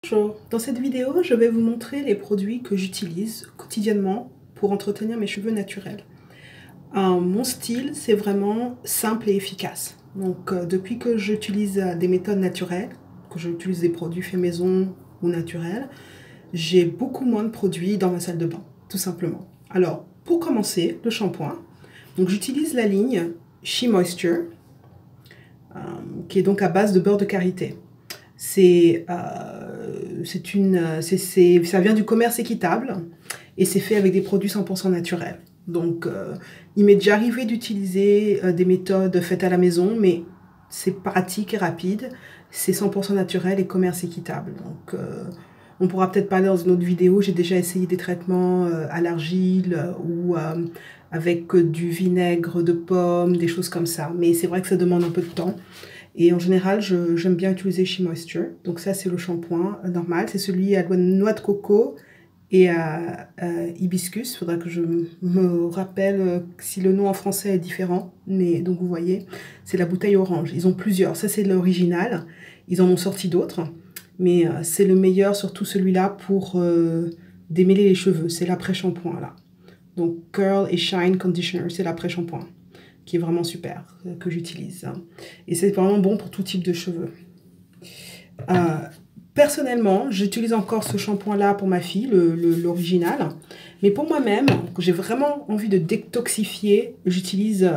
Bonjour, dans cette vidéo, je vais vous montrer les produits que j'utilise quotidiennement pour entretenir mes cheveux naturels. Mon style, c'est vraiment simple et efficace. Donc, depuis que j'utilise des méthodes naturelles, que j'utilise des produits faits maison ou naturels, j'ai beaucoup moins de produits dans ma salle de bain, tout simplement. Alors, pour commencer, le shampoing. Donc, j'utilise la ligne She Moisture, qui est donc à base de beurre de karité. Ça vient du commerce équitable et c'est fait avec des produits 100% naturels. Donc, il m'est déjà arrivé d'utiliser des méthodes faites à la maison, mais c'est pratique et rapide. C'est 100% naturel et commerce équitable. Donc, on pourra peut-être parler dans une autre vidéo. J'ai déjà essayé des traitements à l'argile ou avec du vinaigre de pomme, des choses comme ça. Mais c'est vrai que ça demande un peu de temps. Et en général, j'aime bien utiliser She Moisture. Donc ça, c'est le shampoing normal. C'est celui à noix de coco et à hibiscus. Il faudra que je me rappelle si le nom en français est différent. Mais donc vous voyez, c'est la bouteille orange. Ils ont plusieurs. Ça, c'est l'original. Ils en ont sorti d'autres. Mais c'est le meilleur, surtout celui-là, pour démêler les cheveux. C'est l'après-shampoing, là. Donc Curl et Shine Conditioner, c'est l'après-shampoing, qui est vraiment super, que j'utilise. Et c'est vraiment bon pour tout type de cheveux. Personnellement, j'utilise encore ce shampoing-là pour ma fille, l'original. Mais pour moi-même, quand j'ai vraiment envie de détoxifier, j'utilise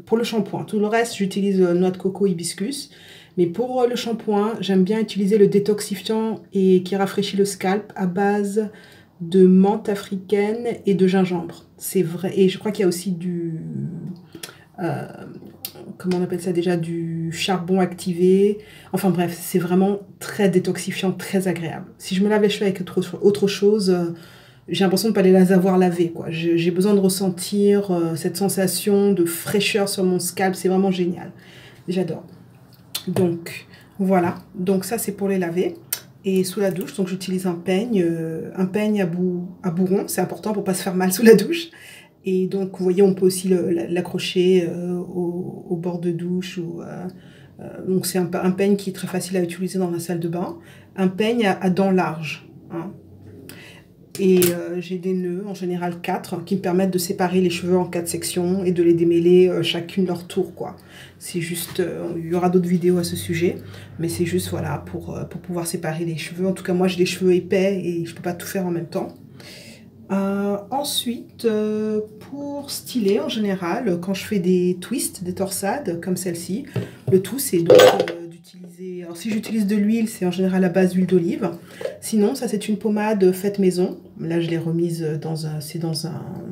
pour le shampoing. Tout le reste, j'utilise noix de coco hibiscus. Mais pour le shampoing, j'aime bien utiliser le détoxifiant et qui rafraîchit le scalp à base de menthe africaine et de gingembre. C'est vrai. Et je crois qu'il y a aussi du... comment on appelle ça déjà, du charbon activé. Enfin bref, c'est vraiment très détoxifiant, très agréable. Si je me lave les cheveux avec autre chose, j'ai l'impression de ne pas les avoir lavés, quoi. J'ai besoin de ressentir cette sensation de fraîcheur sur mon scalp, c'est vraiment génial. J'adore. Donc voilà, donc ça c'est pour les laver. Et sous la douche, donc j'utilise un peigne à bourron, c'est important pour ne pas se faire mal sous la douche. Et donc, vous voyez, on peut aussi l'accrocher au bord de douche. Donc, c'est un peigne qui est très facile à utiliser dans la salle de bain. Un peigne à dents larges. Hein. Et j'ai des nœuds, en général 4, qui me permettent de séparer les cheveux en 4 sections et de les démêler chacune leur tour, quoi. C'est juste, il y aura d'autres vidéos à ce sujet, mais c'est juste, voilà, pour pouvoir séparer les cheveux. En tout cas, moi, j'ai des cheveux épais et je ne peux pas tout faire en même temps. Ensuite, pour styler en général, quand je fais des twists, des torsades comme celle-ci, le tout c'est donc d'utiliser, alors si j'utilise de l'huile, c'est en général à base d'huile d'olive. Sinon, ça c'est une pommade faite maison. Là, je l'ai remise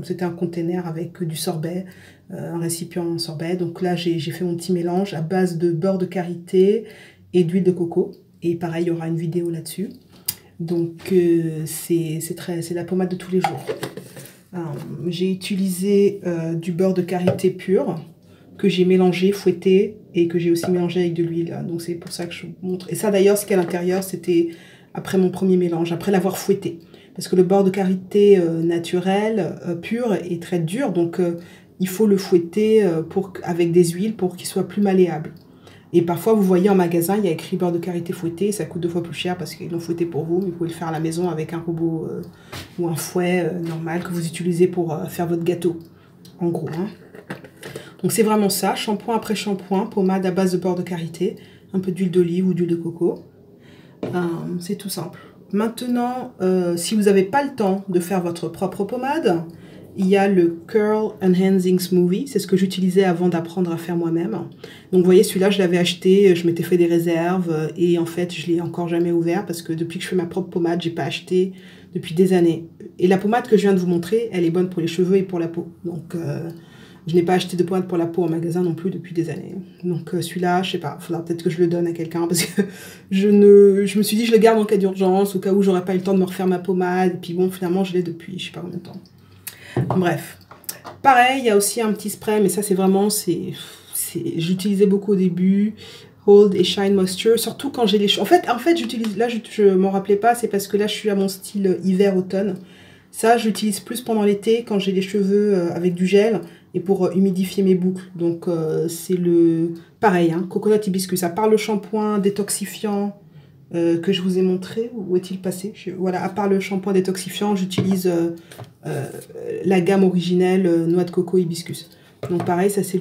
c'était un container avec du sorbet, un récipient en sorbet. Donc là, j'ai fait mon petit mélange à base de beurre de karité et d'huile de coco. Et pareil, il y aura une vidéo là-dessus. Donc, c'est la pommade de tous les jours. J'ai utilisé du beurre de karité pur que j'ai mélangé, fouetté et que j'ai aussi mélangé avec de l'huile. Donc, c'est pour ça que je vous montre. Et ça, d'ailleurs, ce qu'il y a à l'intérieur, c'était après mon premier mélange, après l'avoir fouetté. Parce que le beurre de karité naturel, pur, est très dur. Donc, il faut le fouetter avec des huiles pour qu'il soit plus malléable. Et parfois, vous voyez en magasin, il y a écrit beurre de karité fouetté. Ça coûte 2 fois plus cher parce qu'ils l'ont fouetté pour vous. Mais vous pouvez le faire à la maison avec un robot ou un fouet normal que vous utilisez pour faire votre gâteau. En gros. Hein. Donc, c'est vraiment ça. Shampoing après shampoing. Pommade à base de beurre de karité. Un peu d'huile d'olive ou d'huile de coco. C'est tout simple. Maintenant, si vous n'avez pas le temps de faire votre propre pommade, il y a le Curl Enhancing Smoothie, c'est ce que j'utilisais avant d'apprendre à faire moi-même. Donc vous voyez, celui-là, je l'avais acheté, je m'étais fait des réserves et en fait, je ne l'ai encore jamais ouvert parce que depuis que je fais ma propre pommade, je n'ai pas acheté depuis des années. Et la pommade que je viens de vous montrer, elle est bonne pour les cheveux et pour la peau. Donc je n'ai pas acheté de pommade pour la peau en magasin non plus depuis des années. Donc celui-là, je sais pas, il faudra peut-être que je le donne à quelqu'un parce que je me suis dit je le garde en cas d'urgence, au cas où j'aurais pas eu le temps de me refaire ma pommade. Et puis bon, finalement, je l'ai depuis je sais pas combien de temps. Bref, pareil, il y a aussi un petit spray, mais ça c'est vraiment, j'utilisais beaucoup au début, Hold et Shine Moisture, surtout quand j'ai les cheveux. En fait j'utilise, là je m'en rappelais pas, c'est parce que là je suis à mon style hiver-automne. Ça j'utilise plus pendant l'été quand j'ai les cheveux avec du gel et pour humidifier mes boucles. Donc c'est pareil, hein, coconut hibiscus, à part le shampoing détoxifiant que je vous ai montré. Où est-il passé? Voilà, à part le shampoing détoxifiant, j'utilise la gamme originelle noix de coco hibiscus. Donc pareil, ça c'est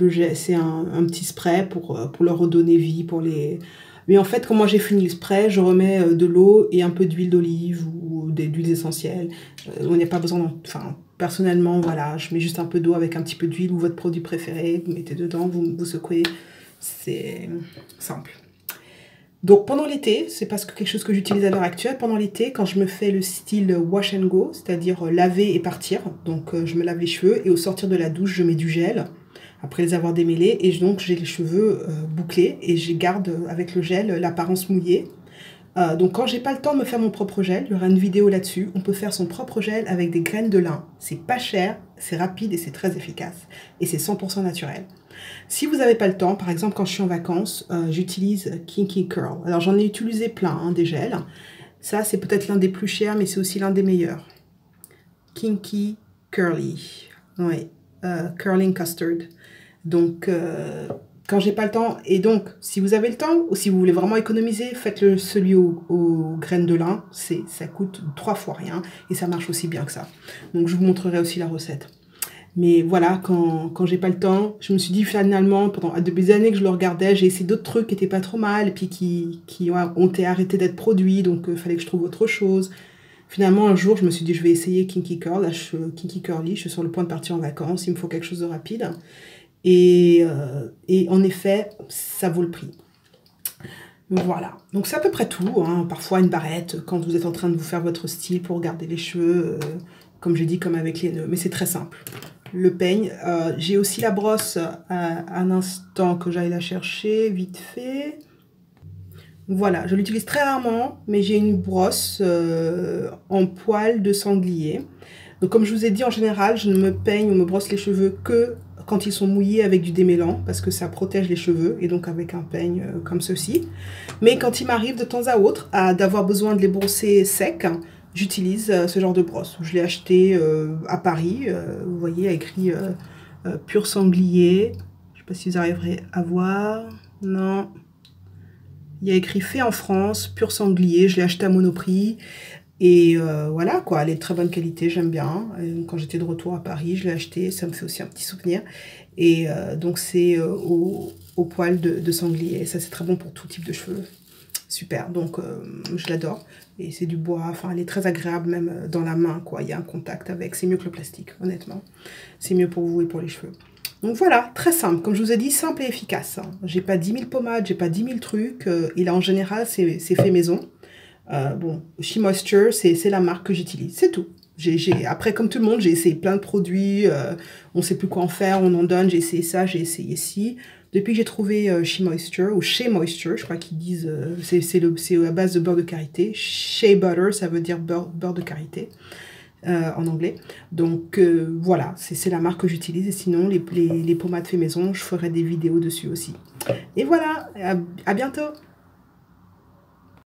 un petit spray pour leur redonner vie, pour les... Mais en fait, quand moi j'ai fini le spray, je remets de l'eau et un peu d'huile d'olive ou d'huiles essentielles. On n'y a pas besoin Enfin, personnellement, voilà, je mets juste un peu d'eau avec un petit peu d'huile ou votre produit préféré, vous mettez dedans, vous secouez. C'est simple. Donc pendant l'été, c'est parce que quelque chose que j'utilise à l'heure actuelle, pendant l'été, quand je me fais le style wash and go, c'est-à-dire laver et partir, donc je me lave les cheveux et au sortir de la douche, je mets du gel, après les avoir démêlés, et donc j'ai les cheveux bouclés et je garde avec le gel l'apparence mouillée. Donc quand j'ai pas le temps de me faire mon propre gel, il y aura une vidéo là-dessus, on peut faire son propre gel avec des graines de lin, c'est pas cher, c'est rapide et c'est très efficace, et c'est 100% naturel. Si vous n'avez pas le temps, par exemple quand je suis en vacances, j'utilise Kinky Curl. Alors j'en ai utilisé plein, hein, des gels. Ça c'est peut-être l'un des plus chers, mais c'est aussi l'un des meilleurs. Kinky Curly. Oui, Curling Custard. Donc quand j'ai pas le temps, et donc si vous avez le temps, ou si vous voulez vraiment économiser, faites celui aux graines de lin. Ça coûte 3 fois rien, et ça marche aussi bien que ça. Donc je vous montrerai aussi la recette. Mais voilà, quand j'ai pas le temps, je me suis dit finalement, depuis des années que je le regardais, j'ai essayé d'autres trucs qui étaient pas trop mal, et puis qui ont arrêté d'être produits, donc il fallait que je trouve autre chose. Finalement, un jour, je me suis dit, je vais essayer Kinky Curl, là, Kinky Curly, je suis sur le point de partir en vacances, il me faut quelque chose de rapide. Et en effet, ça vaut le prix. Voilà, donc c'est à peu près tout, hein. Parfois une barrette quand vous êtes en train de vous faire votre style pour garder les cheveux, comme j'ai dit, comme avec les nœuds, mais c'est très simple. Le peigne, j'ai aussi la brosse un instant que j'aille la chercher, vite fait. Voilà, je l'utilise très rarement, mais j'ai une brosse en poil de sanglier. Donc comme je vous ai dit, en général, je ne me peigne ou me brosse les cheveux que quand ils sont mouillés avec du démêlant, parce que ça protège les cheveux, et donc avec un peigne comme ceci. Mais quand il m'arrive de temps à autre d'avoir besoin de les brosser secs, j'utilise ce genre de brosse. Je l'ai acheté à Paris, vous voyez, il y a écrit Pur Sanglier. Je ne sais pas si vous arriverez à voir. Non. Il y a écrit fait en France, Pur Sanglier. Je l'ai acheté à Monoprix. Et voilà, quoi, elle est de très bonne qualité, j'aime bien. Et quand j'étais de retour à Paris, je l'ai acheté, ça me fait aussi un petit souvenir. Et donc c'est au poil de sanglier. Ça, c'est très bon pour tout type de cheveux. Super, donc je l'adore. Et c'est du bois, enfin, elle est très agréable même dans la main, quoi. Il y a un contact avec, c'est mieux que le plastique, honnêtement. C'est mieux pour vous et pour les cheveux. Donc voilà, très simple. Comme je vous ai dit, simple et efficace. J'ai pas 10 000 pommades, j'ai pas 10 000 trucs. Et là, en général, c'est fait maison. Bon, SheMoisture, c'est la marque que j'utilise, c'est tout. Après, comme tout le monde, j'ai essayé plein de produits, on ne sait plus quoi en faire, on en donne, j'ai essayé ça, j'ai essayé ci. Depuis que j'ai trouvé SheMoisture, ou Shea Moisture, je crois qu'ils disent, c'est à base de beurre de karité. Shea Butter, ça veut dire beurre de karité en anglais. Donc voilà, c'est la marque que j'utilise. Et sinon, les pommades fait maison, je ferai des vidéos dessus aussi. Et voilà, à bientôt!